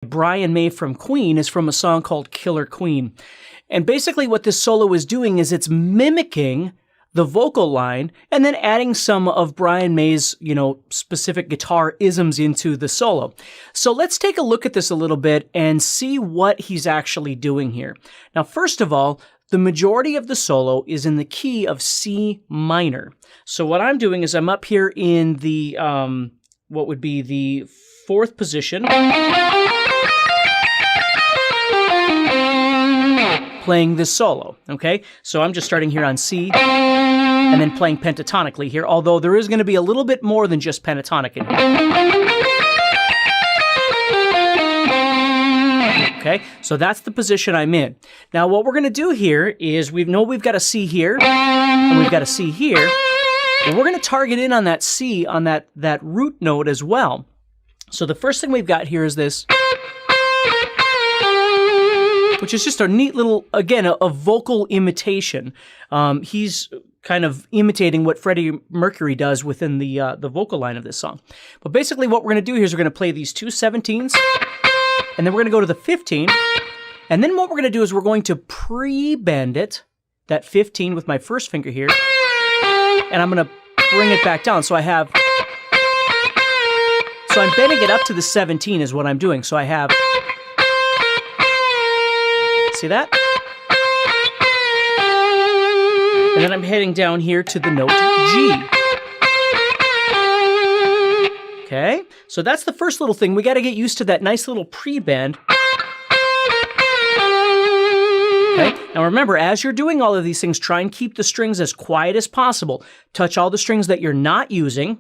Brian May from Queen is from a song called Killer Queen. And basically what this solo is doing is it's mimicking the vocal line and then adding some of Brian May's, specific guitar isms into the solo. So let's take a look at this a little bit and see what he's actually doing here. Now, first of all, the majority of the solo is in the key of C minor. So what I'm doing is I'm up here in the, what would be the 4th position, playing this solo, okay? So I'm just starting here on C and then playing pentatonically here, although there is going to be a little bit more than just pentatonic in here. Okay, so that's the position I'm in. Now what we're going to do here is we've got a C here and we've got a C here, and we're going to target in on that C, on that root note as well. So the first thing we've got here is this, which is just a neat little, again, a vocal imitation. He's kind of imitating what Freddie Mercury does within the vocal line of this song. But basically what we're going to do here is we're going to play these two 17s, and then we're going to go to the 15, and then what we're going to do is we're going to pre-bend it, that 15 with my first finger here, and I'm going to bring it back down. So I'm bending it up to the 17 is what I'm doing. So I have, see that? And then I'm heading down here to the note G. Okay, so that's the first little thing. We got to get used to that nice little pre-bend. Okay, now remember, as you're doing all of these things, try and keep the strings as quiet as possible. Touch all the strings that you're not using.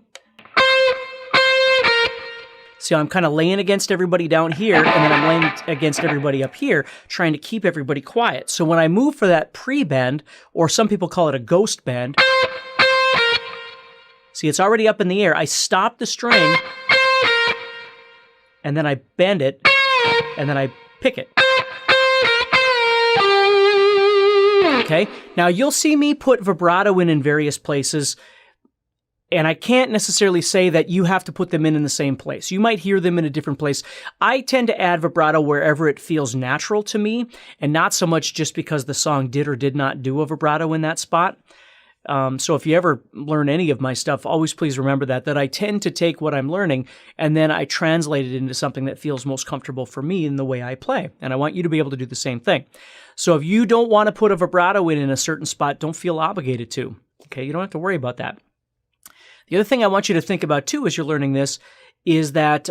See, I'm kind of laying against everybody down here, and then I'm laying against everybody up here, trying to keep everybody quiet. So when I move for that pre-bend, or some people call it a ghost bend, see, it's already up in the air. I stop the string, and then I bend it, and then I pick it. Okay, now you'll see me put vibrato in various places, and I can't necessarily say that you have to put them in the same place. You might hear them in a different place. I tend to add vibrato wherever it feels natural to me, and not so much just because the song did or did not do a vibrato in that spot. So if you ever learn any of my stuff, always please remember that I tend to take what I'm learning and then I translate it into something that feels most comfortable for me in the way I play. And I want you to be able to do the same thing. So if you don't want to put a vibrato in a certain spot, don't feel obligated to. Okay, you don't have to worry about that. The other thing I want you to think about too as you're learning this is that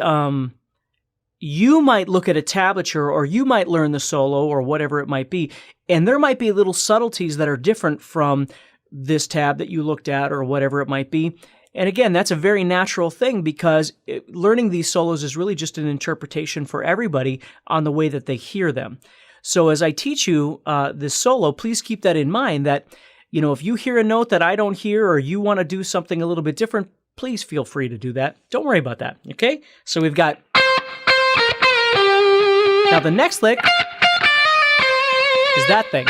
you might look at a tablature or you might learn the solo or whatever it might be, and there might be little subtleties that are different from this tab that you looked at or whatever it might be. And again, that's a very natural thing because learning these solos is really just an interpretation for everybody on the way that they hear them. So as I teach you this solo, please keep that in mind that, if you hear a note that I don't hear or you want to do something a little bit different, please feel free to do that. Don't worry about that, okay? So we've got... Now the next lick is that thing.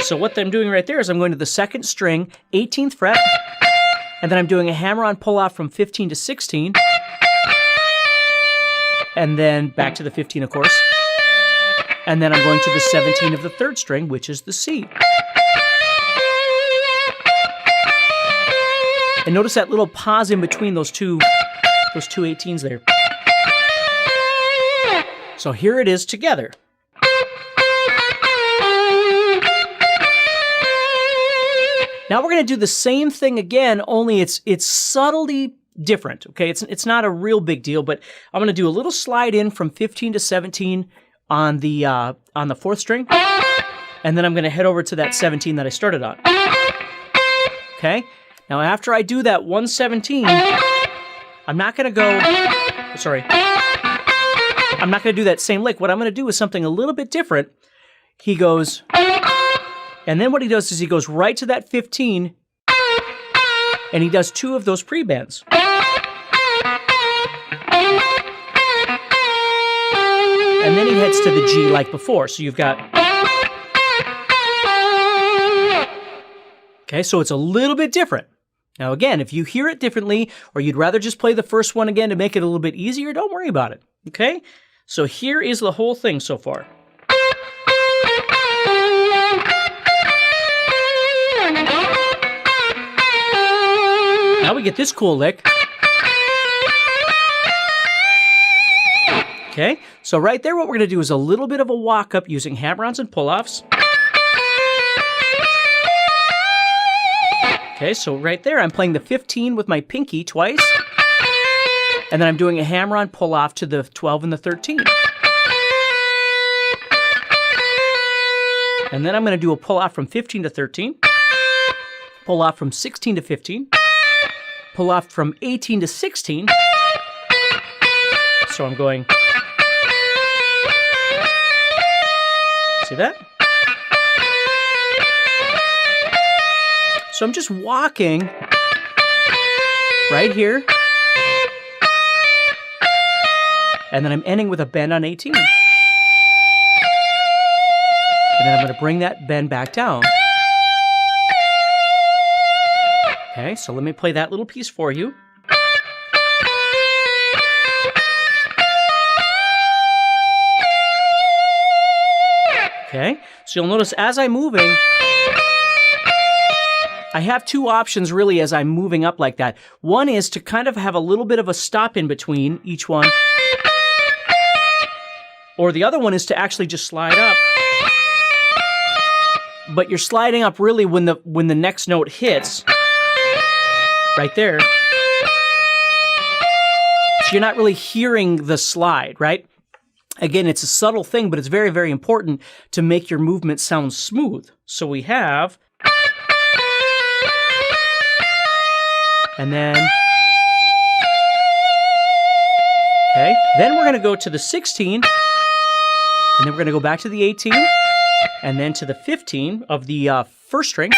So what I'm doing right there is I'm going to the 2nd string, 18th fret, and then I'm doing a hammer-on pull-off from 15 to 16, and then back to the 15, of course, and then I'm going to the 17 of the 3rd string, which is the C. And notice that little pause in between those two 18s there. So here it is together. Now we're going to do the same thing again, only it's subtly different, okay? It's not a real big deal, but I'm going to do a little slide in from 15 to 17 on the 4th string, and then I'm going to head over to that 17 that I started on. Okay? Now after I do that 117, I'm not going to go, sorry, I'm not going to do that same lick. What I'm going to do is something a little bit different. He goes... And then what he does is he goes right to that 15, and he does 2 of those pre-bends. And then he heads to the G like before. So you've got... Okay, so it's a little bit different. Now again, if you hear it differently, or you'd rather just play the first one again to make it a little bit easier, don't worry about it, okay? So here is the whole thing so far. Now we get this cool lick. Okay, so right there what we're going to do is a little bit of a walk-up using hammer-ons and pull-offs. Okay, so right there I'm playing the 15 with my pinky twice, and then I'm doing a hammer-on pull-off to the 12 and the 13. And then I'm going to do a pull-off from 15 to 13, pull-off from 16 to 15, pull-off from 18 to 16. So I'm going... See that? So I'm just walking right here, and then I'm ending with a bend on 18. And then I'm going to bring that bend back down. Okay, so let me play that little piece for you. Okay, so you'll notice as I'm moving, I have two options really as I'm moving up like that. One is to kind of have a little bit of a stop in between each one. Or the other one is to actually just slide up. But you're sliding up really when the next note hits. Right there. So you're not really hearing the slide, right? Again, it's a subtle thing, but it's very, very important to make your movement sound smooth. So we have... And then... Okay, then we're going to go to the 16, and then we're going to go back to the 18, and then to the 15 of the first string.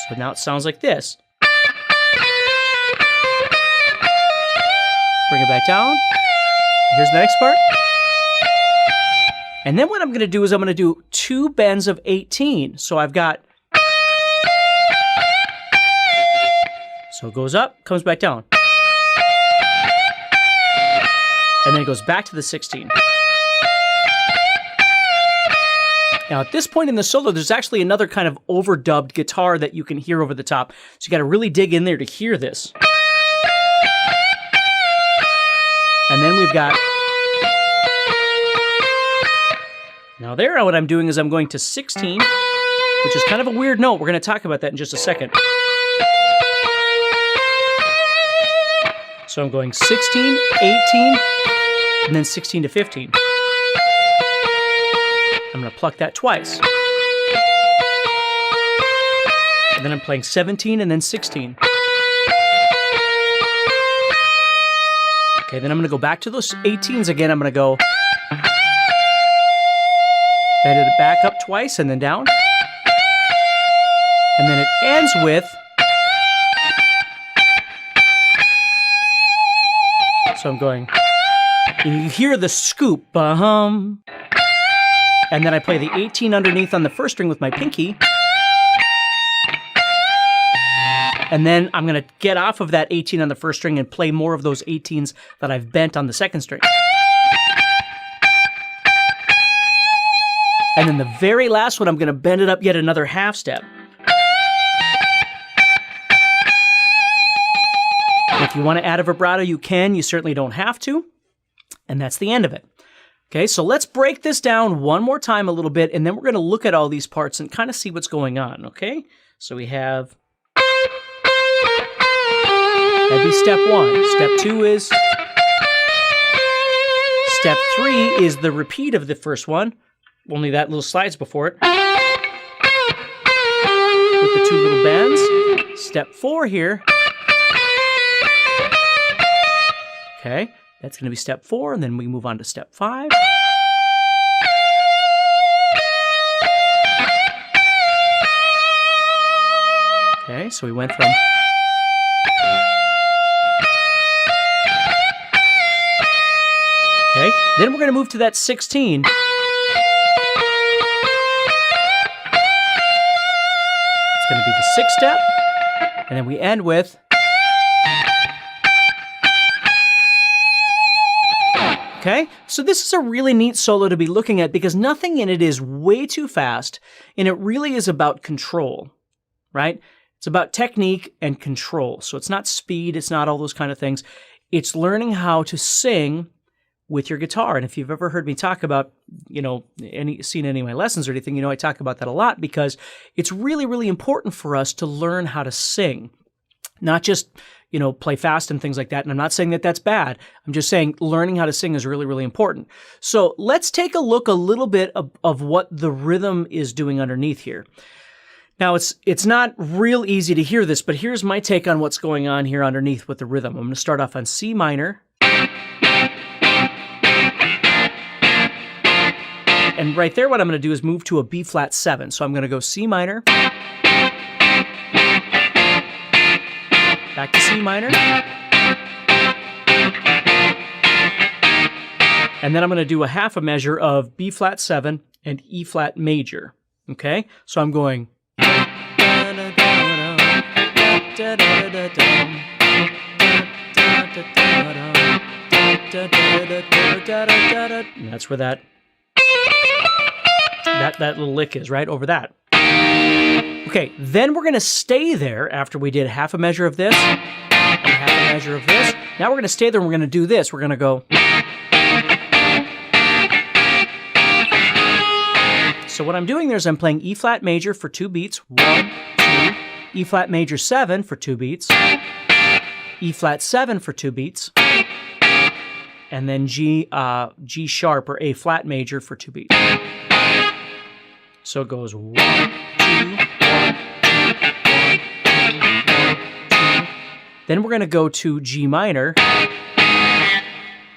So now it sounds like this. Bring it back down. Here's the next part. And then what I'm going to do is I'm going to do two bends of 18. So I've got... So it goes up, comes back down. And then it goes back to the 16. Now at this point in the solo, there's actually another kind of overdubbed guitar that you can hear over the top. So you got to really dig in there to hear this. And then we've got... Now there, what I'm doing is I'm going to 16, which is kind of a weird note. We're going to talk about that in just a second. So I'm going 16, 18, and then 16 to 15. I'm going to pluck that twice. And then I'm playing 17 and then 16. Okay, then I'm going to go back to those 18s again. I'm going to go... Bend it back up twice and then down. And then it ends with... So I'm going... And you hear the scoop. And then I play the 18 underneath on the first string with my pinky. And then I'm going to get off of that 18 on the first string and play more of those 18s that I've bent on the second string. And then the very last one, I'm going to bend it up yet another half step. And if you want to add a vibrato, you can. You certainly don't have to. And that's the end of it. Okay, so let's break this down one more time a little bit, and then we're going to look at all these parts and kind of see what's going on, okay? So we have... That'd be step 1. Step 2 is... Step 3 is the repeat of the first one. Only that little slides before it. With the two little bends. Step 4 here. Okay, that's going to be step 4, and then we move on to step 5. Okay, so we went from... Okay, then we're going to move to that 16. going to be the 6th step, and then we end with. Okay, so this is a really neat solo to be looking at because nothing in it is way too fast, and it really is about control, right? It's about technique and control. So it's not speed, it's not all those kind of things. It's learning how to sing with your guitar. And if you've ever heard me talk about, seen any of my lessons or anything, I talk about that a lot because it's really, really important for us to learn how to sing, not just play fast and things like that. And I'm not saying that that's bad. I'm just saying learning how to sing is really, really important. So let's take a look a little bit of what the rhythm is doing underneath here. Now, it's not real easy to hear this, but here's my take on what's going on here underneath with the rhythm. I'm going to start off on C minor. And right there, what I'm going to do is move to a B flat 7. So I'm going to go C minor. Back to C minor. And then I'm going to do a half a measure of B flat 7 and E flat major. Okay? So I'm going. And that's where that little lick is, right over that. Okay, then we're going to stay there after we did half a measure of this and half a measure of this. Now we're going to stay there and we're going to do this. We're going to go. So what I'm doing there is I'm playing E flat major for 2 beats. 1, 2. E flat major 7 for 2 beats. E flat 7 for 2 beats. And then G sharp or A flat major for 2 beats. So it goes 1, 2, 1, 2, 1, 2. Then we're going to go to G minor,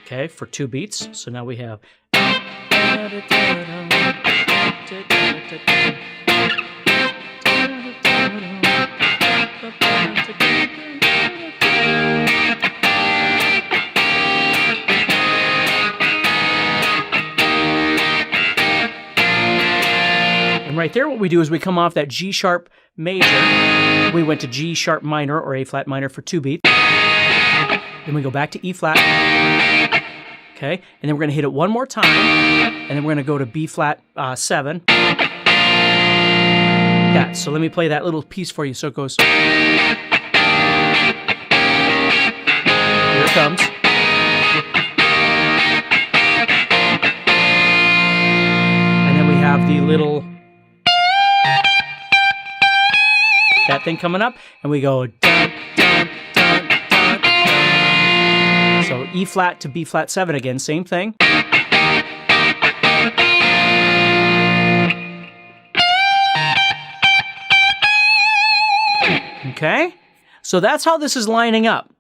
okay, for 2 beats. So now we have. And right there, what we do is we come off that G sharp major. We went to G sharp minor or A flat minor for 2 beats. Then we go back to E flat. Okay, and then we're going to hit it one more time. And then we're going to go to B flat 7. Yeah, so let me play that little piece for you. So it goes. Here it comes. And then we have the little. That thing coming up, and we go dun, dun, dun, dun, dun. So E flat to B flat 7 again, same thing. Okay, so that's how this is lining up.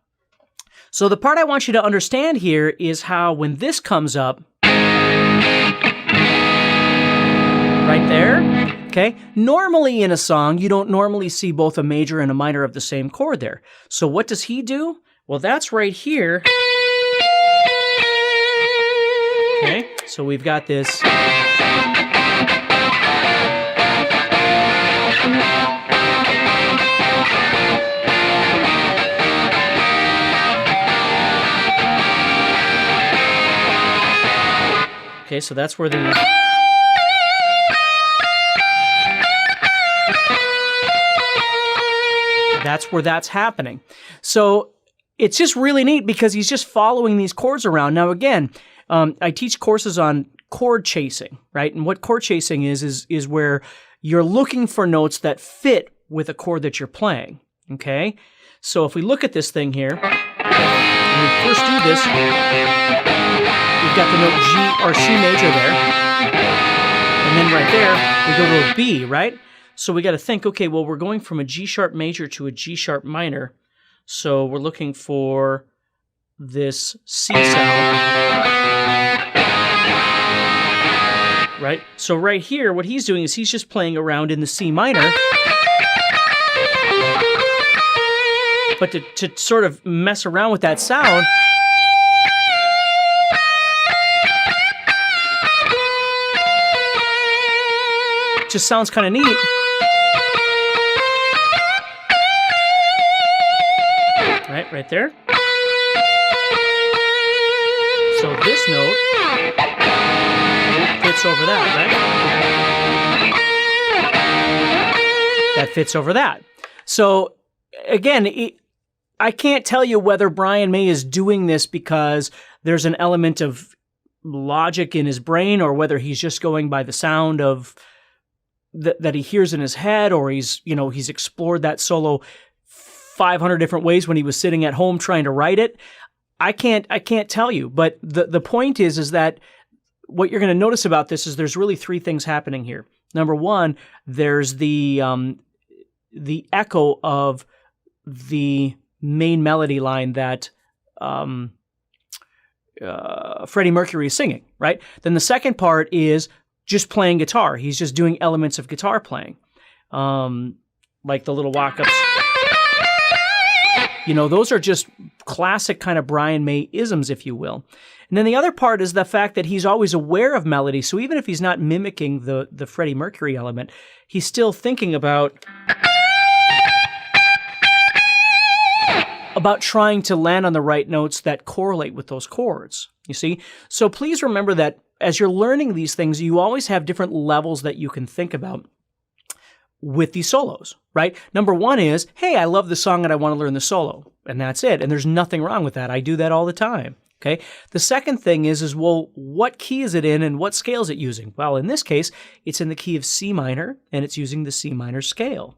So the part I want you to understand here is how when this comes up, right there. Okay, normally in a song, you don't normally see both a major and a minor of the same chord there. So what does he do? Well, that's right here. Okay, so we've got this. Okay, so that's where the. That's where that's happening. So it's just really neat because he's just following these chords around. Now, again, I teach courses on chord chasing, right? And what chord chasing is where you're looking for notes that fit with a chord that you're playing, okay? So if we look at this thing here, when we first do this, we've got the note G or C major there. And then right there, we go to a B, right? So we got to think, okay, well, we're going from a G sharp major to a G sharp minor. So we're looking for this C sound. Right? So right here, what he's doing is he's just playing around in the C minor. But to sort of mess around with that sound, just sounds kind of neat. right there. So this note fits over that, right? That fits over that. So again, I can't tell you whether Brian May is doing this because there's an element of logic in his brain, or whether he's just going by the sound of that he hears in his head, or he's explored that solo 500 different ways when he was sitting at home trying to write it. I can't tell you, but the point is that what you're going to notice about this is there's really three things happening here. Number one, there's the echo of the main melody line that Freddie Mercury is singing, right? Then the second part is just playing guitar. He's just doing elements of guitar playing, like the little walk-ups. Those are just classic kind of Brian May isms, if you will. And then the other part is the fact that he's always aware of melody. So even if he's not mimicking the Freddie Mercury element, he's still thinking about trying to land on the right notes that correlate with those chords, you see? So please remember that as you're learning these things, you always have different levels that you can think about with these solos, right? Number one is, hey, I love the song and I want to learn the solo, and that's it. And there's nothing wrong with that. I do that all the time, okay? The second thing is well, what key is it in and what scale is it using? Well, in this case, it's in the key of C minor, and it's using the C minor scale,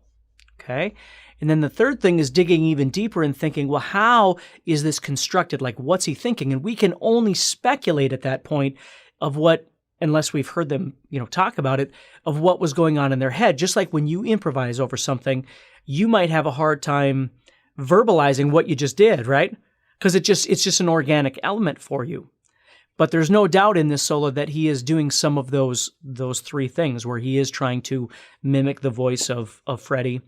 okay? And then the third thing is digging even deeper and thinking, well, how is this constructed? Like, what's he thinking? And we can only speculate at that point of what, unless we've heard them, talk about it, of what was going on in their head. Just like when you improvise over something, you might have a hard time verbalizing what you just did, right? Because it's just an organic element for you. But there's no doubt in this solo that he is doing some of those three things, where he is trying to mimic the voice of Freddie,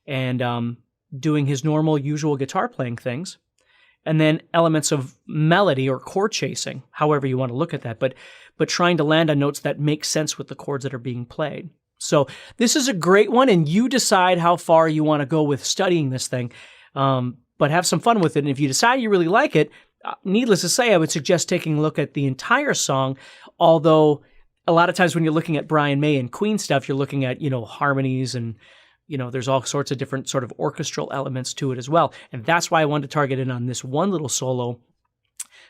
and doing his normal, usual guitar playing things, and then elements of melody or chord chasing, however you want to look at that, but trying to land on notes that make sense with the chords that are being played. So this is a great one, and you decide how far you want to go with studying this thing, but have some fun with it. And if you decide you really like it, needless to say, I would suggest taking a look at the entire song, although a lot of times when you're looking at Brian May and Queen stuff, you're looking at, harmonies and there's all sorts of different sort of orchestral elements to it as well. And that's why I wanted to target in on this one little solo,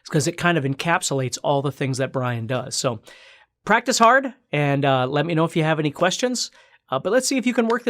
because it kind of encapsulates all the things that Brian does. So practice hard, and let me know if you have any questions. But let's see if you can work this